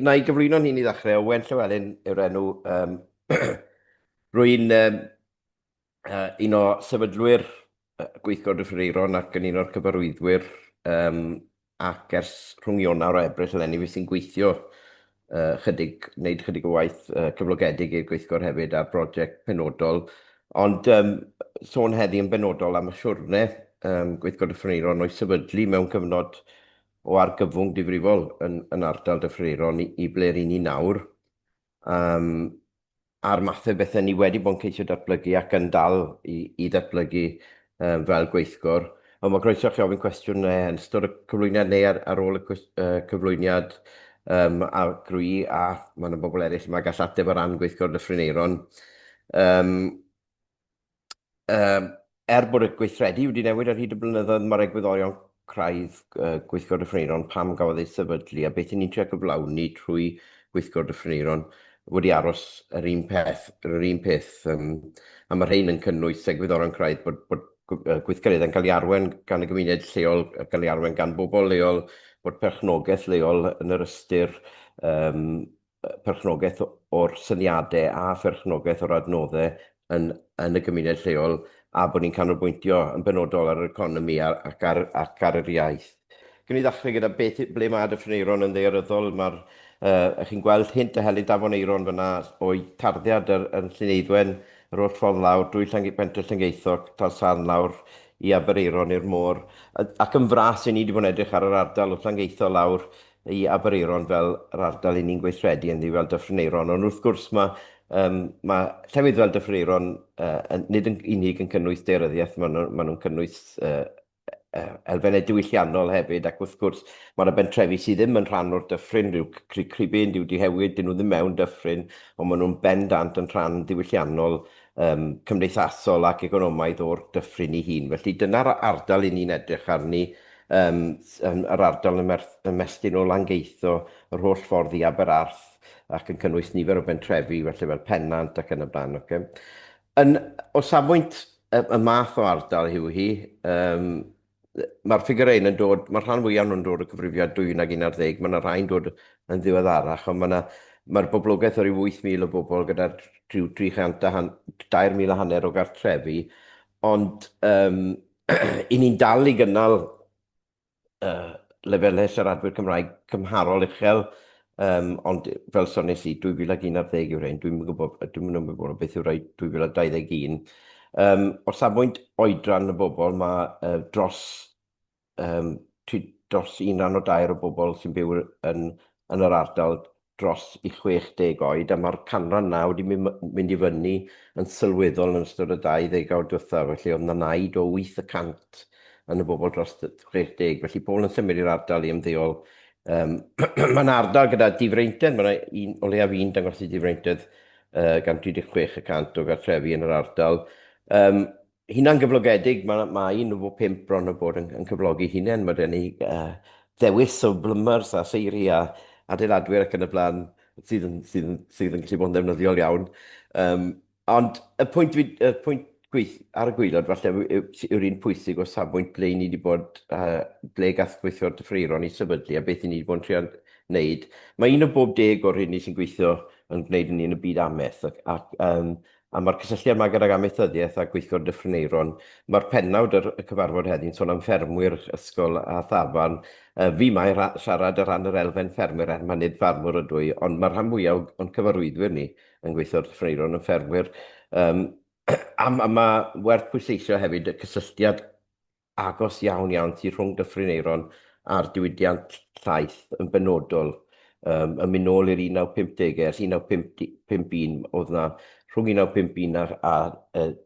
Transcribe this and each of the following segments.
Na i gyflwyno'n hun i ddechrau, Owen Llywelyn yw'r enw. Rwy'n un o sefydlwyr Gweithgor Dyffryn Aeron ac yn un o'r cyfarwyddwyr ac ers rhwng Ionawr o Ebrill eleni fi sy'n gweithio wneud chydig o waith cyflogedig i'r gweithgor hefyd a brosiect penodol. Ond sôn heddi yn benodol am y siwrne Gweithgor Dyffryn Aeron o'i sefydlu mewn cyfnod o argyfwng difrifol yn ardal Dyffryn Aeron i ble ry'n ni nawr. A'r mathau bethau ni wedi bod yn ceisio datblygu ac yn dal i datblygu fel gweithgor. Ond mae groeso chi ofyn cwestiwn yn ystod y cyflwyniad neu ar ôl y cyflwyniad a grwy, a mae yna bobl eraill yma gall ateb o ran gweithgor Dyffryn Aeron. Bod y gweithredu wedi newid ar hyd y blynyddoedd, mae'r egwyddorion craidd gweithgor Dyffryn Aeron pam gafodd ei sefydlu a beth ni'n trio gyflawni trwy gweithgor Dyffryn Aeron wedi aros yr un peth. A mae rhain yn cynnwys egwyddorion craidd bod gweithgareddau'n cael ei arwain gan y gymuned lleol, cael ei arwain gan bobl leol, bod perchnogaeth leol yn yr ystyr perchnogaeth o'r syniadau a perchnogaeth o'r adnoddau yn y gymuned lleol, a bod ni'n canolbwyntio yn benodol ar yr economi ac ar yr iaith. Gwn i ddechrau gyda ble mae Dyffryn Aeron yn ddaearyddol. Chi'n gweld hint y helyd Afon Aeron fyna o'i tarddiad yn Llyneiddwen, yr oll ffordd lawr, drwy Pentre Llangeithog, Talsan lawr i Abereiron i'r môr. Ac yn fras i ni wedi bod yn edrych ar yr ardal o Llangeitho lawr i Abereiron fel yr ardal i ni'n gweithredu yn ddi fel Dyffryn Aeron. Ond wrth gwrs mae llefydd fel Dyffryn Aeron nid yn unig yn cynnwys daearyddiaeth, maen nhw'n cynnwys elfennau diwylliannol hefyd, ac wrth gwrs mae'r bentrefi sydd ddim yn rhan o'r dyffryn, rhyw cribyn, rhyw dihewyd, dyn nhw ddim mewn dyffryn, ond maen nhw'n bendant yn rhan diwylliannol cymdeithasol ac economaidd o'r dyffryn ei hun. Felly dyna'r ardal i ni'n edrych arni, yr ardal ymestyn o Langeitho, yr holl ffordd i Aberarth, ac yn cynnwys nifer o bentrefi, felly fel Pennant ac yn y blaen. O safbwynt y math o ardal yw hi, mae'r ffigur ein yn dod, mae'r rhan fwyaf nhw'n dod o gyfrifiad 2011, mae yna rhain dod yn ddiweddarach, ond mae'r boblogaeth o ryw 8,000 o bobl gyda rhyw 2,500 o gartrefi, ond i ni'n dal i gynnal lefelau siaradwyr Cymraeg cymharol uchel, ond fel sones i 2011 yw'r ein, dwi'n ymwybodol beth yw'r rhaid 2021. O safbwynt oedran y bobl, mae dros 1,2 o bobl sy'n byw yn yr ardal dros i 60 oed, a mae'r canran na wedi mynd i fyny yn sylweddol yn ystod y 20 diwethaf, felly oedd yna naid o 8% yn y bobl dros 60, felly pobl yn symud i'r ardal i ymddeol. Mae'n ardal gyda difreintydd, mae'n o leiaf un dangos i difreintydd gan 36% o gartrefi yn yr ardal. Huna'n gyflogedig, mae 1 o 5 bron o bod yn cyflogi hunain. Mae gen i ddewis o blymers a seiri a adeiladwyr ac yn y blaen sydd yn gallu bod yn ddefnyddiol iawn. Ond y pwynt gweith ar y gwylod falle yw'r un pwysig o safbwynt ble ni wedi bod, ble gath gweithio'r Dyffryn Aeron i sefydlu a beth ni wedi bod yn trio wneud. Mae 1 o bob 10 o'r hyn sy'n gweithio yn gwneud yn y byd amaeth, a mae'r cysylltiad yma gyda'r amaethyddiaeth a gweithgor Dyffryn Aeron. Mae'r pennawd y cyfarfod heddiw'n sôn am Ffermwyr, Ysgol a Tafarn. Fi mae siarad ar ran yr elfen Ffermwyr er mae'n nid ffarmwr ydw i, ond mae'r rhan fwyaf o'n cyfarwyddwyr ni yn gweithio'r Dyffryn Aeron yn Ffermwyr. A mae werth pwysleisio hefyd y cysylltiad agos iawn sydd rhwng Dyffryn Aeron a'r diwydiant llaeth yn benodol. Yn mynd nôl i'r 1950 ers 1951, oedd yna rhwng 1951 a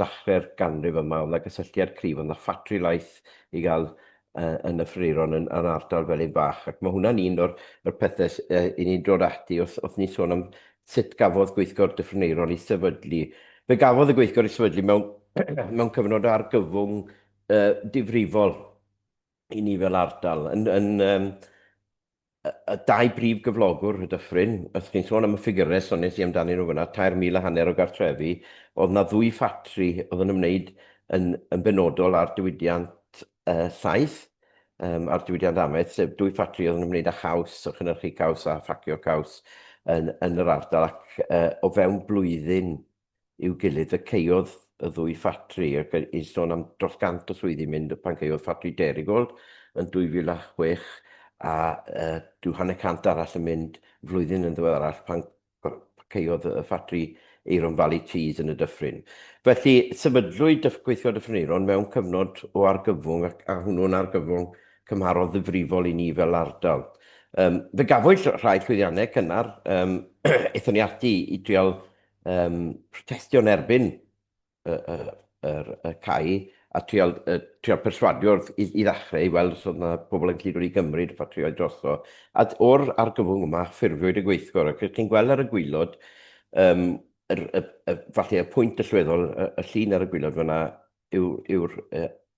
dechrau'r ganrif yma, oedd yna gysylltiad cryf, oedd yna ffatri laeth i gael yn y Dyffryn Aeron yn ardal fel ein bach. Ac mae hwnna'n un o'r pethau i ni'n dod ati wrth ni sôn am sut gafodd gweithgor Dyffryn Aeron i sefydlu. Fe gafodd y gweithgor i sefydlu mewn cyfnod o argyfwng difrifol i ni fel ardal. Y 2 brif gyflogwr y Dyffryn, os chi'n sôn am y ffigurau sones i amdani nhw fyna, 3,500 o gartrefi, oedd yna 2 ffatri oedd yn ymwneud yn benodol ar diwydiant llaeth, ar diwydiant amaeth, sef 2 ffatri oedd yn ymwneud â chaws, o chynhyrchu caws a ffracio caws yn yr ardal, ac o fewn blwyddyn i'w gilydd y ceiodd y 2 ffatri, ac i sôn am dros 100 o swyddi mynd pan ceiodd ffatri Derigold yn 2006, a 200 arall yn mynd flwyddyn yn ddiweddarach pan ceiodd y ffatri Aeron Valley Cheese yn y Dyffryn. Felly, sefydlwyd gweithio Dyffryn Aeron mewn cyfnod o argyfwng, a hwnnw'n argyfwng cymharol ddifrifol i ni fel ardal. Fe gafwyd rhai llwyddiannau cynnar, eithon ni ati i drial protestio'n erbyn y cai, a trial perswadio i ddechrau i weld os oedd yna pobl yn cyd wedi gymryd y ffatrioedd drosto. A o'r argyfwng yma, ffurfiwyd y Weithgor, ac chi'n gweld ar y gwylod, falle y pwynt allweddol, y llun ar y gwylod fyna yw'r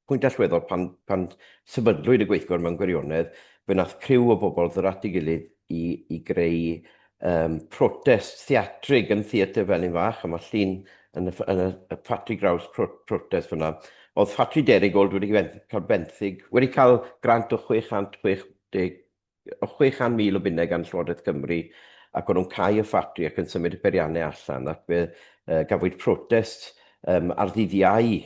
pwynt allweddol pan sefydlwyd y Gweithgor mewn gwirionedd, fe nath criw o bobl ddod at ei gilydd i greu protest theatrig yn Theatr Felin Fach, a mae llun yn y ffatri graws protest fyna. Oedd ffatri Derigold wedi cael grant o 600,000 o bunnau gan Llywodraeth Cymru, ac o'n nhw'n cau y ffatri ac yn symud y peiriannau allan, ac fe gafwyd protest ar ddydd Iau,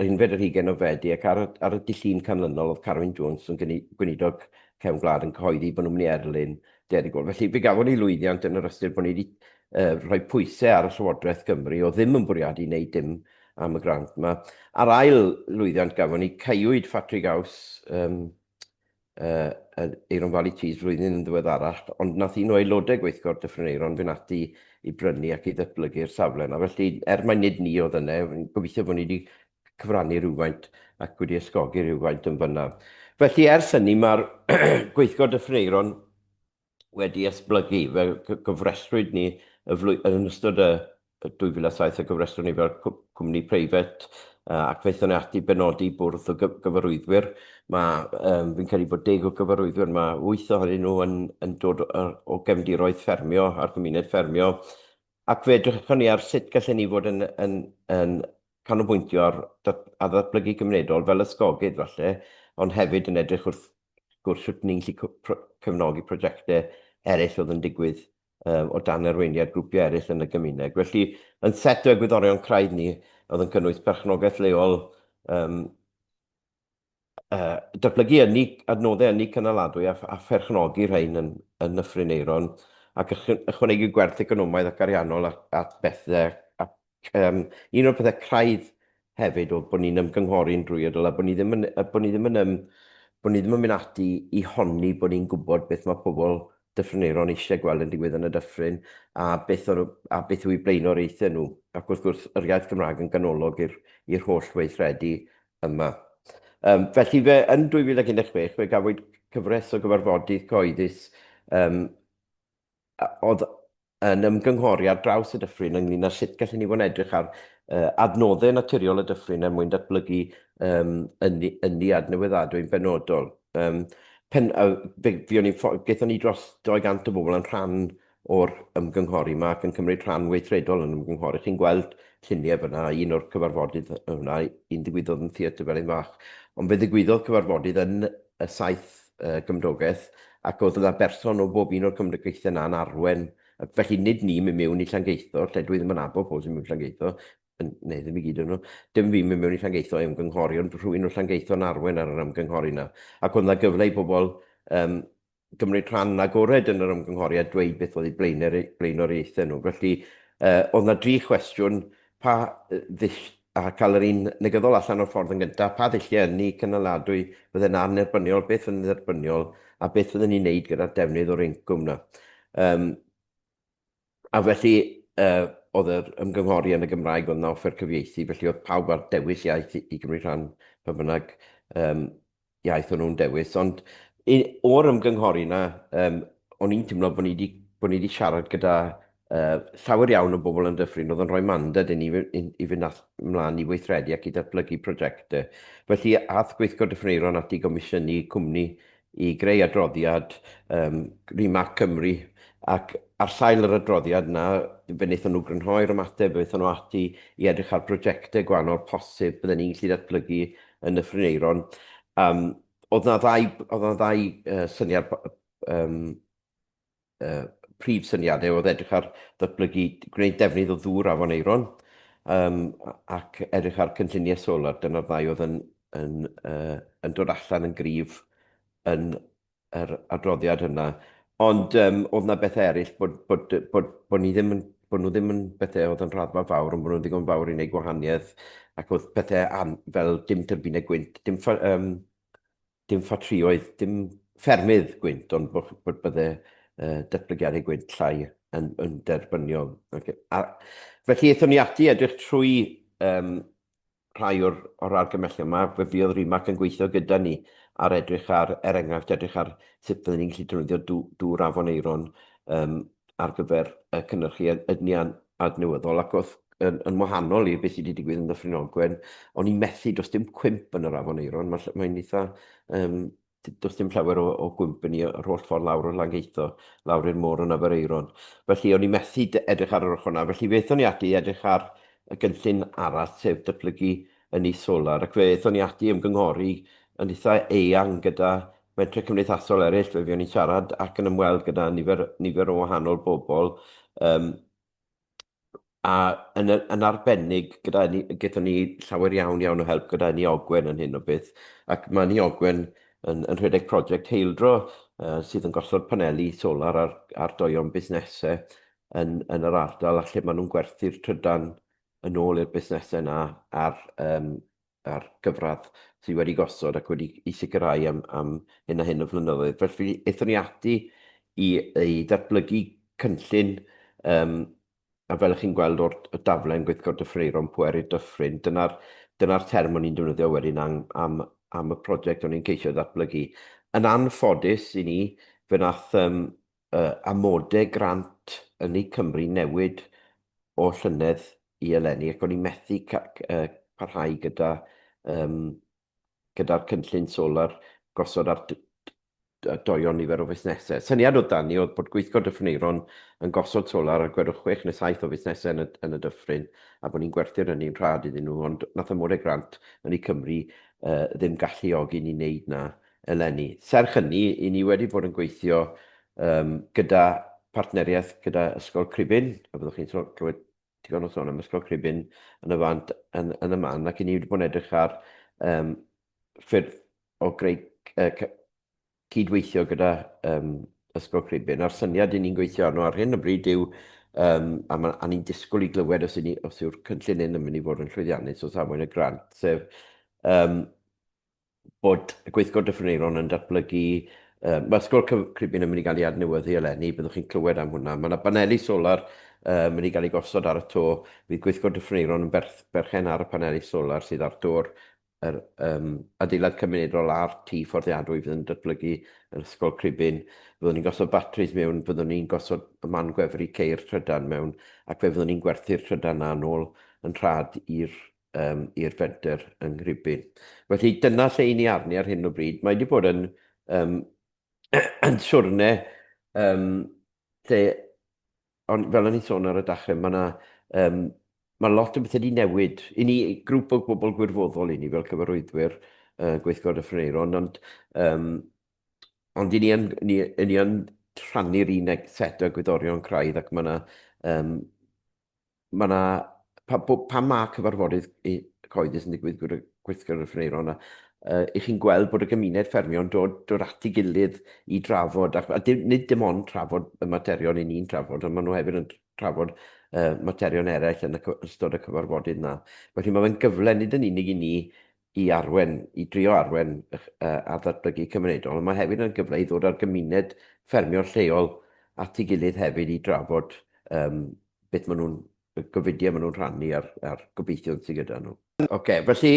unfed yr 20 o Fedi, ac ar y dillun canlynol oedd Carwyn Jones yn gweinidog cefn gwlad yn cyhoeddi bod nhw'n mynd i erlyn Derigold. Felly fe gafon ni lwyddiant yn yr ystyr bod ni wedi rhoi pwysau ar y Llywodraeth Cymru o ddim yn bwriadu i wneud dim am y grant yma. Ar ail lwyddiant gafon ni ceiwyd ffatri gaws Aeron Valley Cheese flwyddyn yn ddiweddarach, ond nath un o aelodau Gweithgor Dyffryn Aeron fynd ati i brynu ac i ddatblygu'r safle yna. Felly, mai nid ni oedd yna, gobeithio bod ni wedi cyfrannu rhywfaint ac wedi ysgogi rhywfaint yn fyna. Felly, ers hynny, mae'r Gweithgor Dyffryn Aeron wedi esblygu. Fe gyfrestrwyd ni yn ystod y 2007 y gyfrestrwyd ni fel cwmni preifat, ac feithon ni ati benodi bwrdd o gyfarwyddwyr. Fi'n credu bod 10 o gyfarwyddwyr, mae 8 ohonyn nhw yn dod o gefndiroedd ffermio a'r gymuned ffermio. Ac fe edrychon ni ar sut gallen ni fod yn canolbwyntio ar ddatblygu cymunedol fel ysgogydd falle, ond hefyd yn edrych wrth gwrs sut ni'n gallu cefnogi prosiectau eraill oedd yn digwydd o dan arweiniad grwpiau eraill yn y gymuned. Felly, yn set o egwyddorion craidd ni, oedd yn cynnwys perchnogaeth leol, datblygu adnoddau ynni cynaladwy a pherchnogi rhain yn Nyffryn Aeron, ac ychwanegu gwerth economaidd ac ariannol at bethau. Un o'r bethau craidd hefyd oedd bod ni'n ymgynghori'n drwyadol, a bod ni ddim yn mynd ati i honni bod ni'n gwybod beth mae pobl Dyffryn Aeron eisiau gweld yn digwydd yn y Dyffryn, a beth yw i blaenoriaethau nhw. Ac wrth gwrs, yr iaith Gymraeg yn ganolog i'r holl weithredu yma. Felly fe, yn 2016, fe gafwyd cyfres o gyfarfodydd cyhoeddus oedd yn ymgynghori ar draws y Dyffryn ynglyn â sut gallwn ni fod yn edrych ar adnoddau naturiol y Dyffryn mwyn datblygu ynni adnewyddadwy'n benodol. Gaethon ni dros 200 o bobl yn rhan o'r ymgynghori yma ac yn cymryd rhan weithredol yn ymgynghori. Chi'n gweld lluniau fyna, un o'r cyfarfodydd yna, un digwyddodd yn Theatr Felin Fach, ond fe ddigwyddodd cyfarfodydd yn y 7 gymdogaeth, ac oedd yna berson o bob un o'r cymdogaethau yna'n arwen. Felly nid ni mynd mewn i Llangeitho, lle dwi ddim yn abo pobl sy'n mynd i Llangeitho, neu ddim i gyd yn nhw, dim fi mynd mewn i Llangeitho i ymgynghori, ond rhywun o Llangeitho'n arwen ar yr ymgynghori yna. Ac oedd yna gyfle i bobl gymryd rhan agored yn yr ymgynghori a dweud beth oedd eu blaenoriaethau nhw. Felly, oedd yna 3 cwestiwn, a cael yr un negyddol allan o'r ffordd yn gyntaf, pa ddilliau ynni cynaladwy fydde'n anerbyniol, beth yn dderbyniol, a beth fydden ni'n neud gyda'r defnydd o'r incwm yna. A felly, oedd yr ymgynghori yn y Gymraeg oedd yna offer cyfieithu, felly oedd pawb ar dewis iaith i gymryd rhan pa bynnag iaith o'n nhw'n dewis. Ond o'r ymgynghori yna, o'n i'n teimlo bod ni wedi siarad gyda llawer iawn o bobl yn Dyffryn, oedd yn rhoi mandad i ni i fynd ymlaen i weithredu ac i datblygu prosiectau. Felly, ath Gweithgor Dyffryn Aeron ati gomisiynu cwmni i greu adroddiad Rimac Cymru, ac ar sail yr adroddiad yna, fe wnaethon nhw grynhoi'r ymateb, fe wnaethon nhw ati i edrych ar prosiectau gwahanol posib bydden ni'n gallu datblygu yn Nyffryn Aeron. oedd na ddau syniad, prif syniadau oedd edrych ar ddatblygu, gwneud defnydd o ddŵr Afon Aeron, ac edrych ar cynlluniau solar. Dyna'r ddau oedd yn dod allan yn gryf yn yr adroddiad yna. Ond oedd na bethau eraill bod nhw ddim yn bethau oedd yn raddfa fawr, ond bod nhw'n ddigon fawr i wneud gwahaniaeth, ac oedd pethau fel dim turbinau gwynt, dim ffatrioedd, dim ffermydd gwynt, ond bod byddai datblygiadau gwynt llai yn derbyniol. Felly eithon ni ati edrych trwy rhai o'r argymellion yma, fe fuodd Rimac yn gweithio gyda ni ar edrych ar, enghraifft, edrych ar sut byddwn ni'n gallu defnyddio dŵr Afon Aeron ar gyfer cynhyrchu ydnian adnewyddol, ac oedd yn wahanol i beth sydd wedi digwydd yn Dyffryn Ogwen, o'n i'n methu, does dim cwymp yn yr Afon Aeron, mae'n eitha, does dim llawer o gwymp yn yr holl ffordd lawr o'r Langeitho, lawr i'r môr yn Aber Aeron. Felly o'n i'n methu edrych ar yr ochr yna, felly fe eithon ni ati edrych ar y gynllun arall, sef datblygu yn ei solar, ac fe eithon ni ati ymgynghori yn eitha eang gyda mentrau cymdeithasol eraill, fe fuon ni'n siarad ac yn ymweld gyda nifer o wahanol bobl, a yn arbennig gyda ni llawer iawn o help gyda ni Ogwen yn hyn o beth, ac mae ni Ogwen yn rhedeg prosiect heildro sydd yn gosod paneli solar ar doion busnesau yn yr ardal, a lle maen nhw'n gwerthu'r trydan yn ôl i'r busnesau yna ar gyfradd sydd wedi gosod ac wedi i sicrhau am hyn a hyn o flynyddoedd. Felly eithon ni ati i datblygu cynllun, a fel ych chi'n gweld o'r daflen Weithgor Dyffryn Aeron pwer i'r dyffryn, dyna'r term o'n i'n defnyddio wedyn am y prosiect o'n i'n ceisio ddatblygu. Yn anffodus i ni, fe nath amodau grant yn ei Cymru newid o llynedd i eleni, ac o'n i'n methu parhau gyda'r cynllun solar gosod ar doion nifer o fusnesau. Syniad o dani oedd bod Weithgor Dyffryn Aeron yn gosod solar ar gwedwch 6 neu 7 o fusnesau yn y dyffryn, a bod ni'n gwerthu'r hynny'n rhad iddyn nhw, ond nath amodau grant yn ei Cymru ddim galluogi ni wneud na eleni. Serch hynny, i ni wedi bod yn gweithio gyda partneriaeth gyda Ysgol Cribyn, a byddwch chi'n clywed digon o sôn am Ysgol Cribyn yn y fant yn y man, ac i ni wedi bod yn edrych ar ffyrdd o greu cydweithio gyda Ysgol Cribyn. A'r syniad i ni'n gweithio arno ar hyn o bryd yw, a ni'n disgwyl i glywed os yw'r cynllun hyn yn mynd i fod yn llwyddiannus o safon y grant, sef bod y Weithgor Dyffryn Aeron yn datblygu, mae Ysgol Cribyn yn mynd i gael ei adnewyddu eleni, byddwch chi'n clywed am hwnna. Mae yna baneli solar yn mynd i gael ei gosod ar y to, bydd Weithgor Dyffryn Aeron yn berchen ar y paneli solar sydd ar do'r adeilad cymunedol a'r tŷ fforddiadwy fydd yn datblygu yn Ysgol Cribyn. Byddwn ni'n gosod batris mewn, byddwn ni'n gosod y man gwefru ceir trydan mewn, ac fe fyddwn ni'n gwerthu'r trydan na nôl yn rhad i'r fenter yng Nghribyn. Felly dyna lle i ni arni ar hyn o bryd. Mae wedi bod yn siwrne lle, fel o'n i'n sôn ar y dechrau, mae lot o bethau wedi newid. I ni, grŵp o bobl gwirfoddol i ni fel cyfarwyddwyr Weithgor Dyffryn Aeron, ond i ni yn rhannu'r un set o gwyddorion craidd, ac mae yna pan mae cyfarfodydd cyhoeddus yn digwydd gyda Weithgor Dyffryn Aeron, i chi'n gweld bod y gymuned ffermio'n dod at ei gilydd i drafod, a nid dim ond trafod y materion i ni'n trafod, ond maen nhw hefyd yn trafod materion eraill yn ystod y cyfarfodydd yna. Felly mae'n gyfle nid yn unig i ni i drio arwen a ddatblygu cymunedol, ond mae hefyd yn gyfle i ddod â'r gymuned ffermio lleol at ei gilydd hefyd i drafod beth maen nhw'n, y gofidiau maen nhw'n rhannu a'r gobeithio sydd gyda nhw. Felly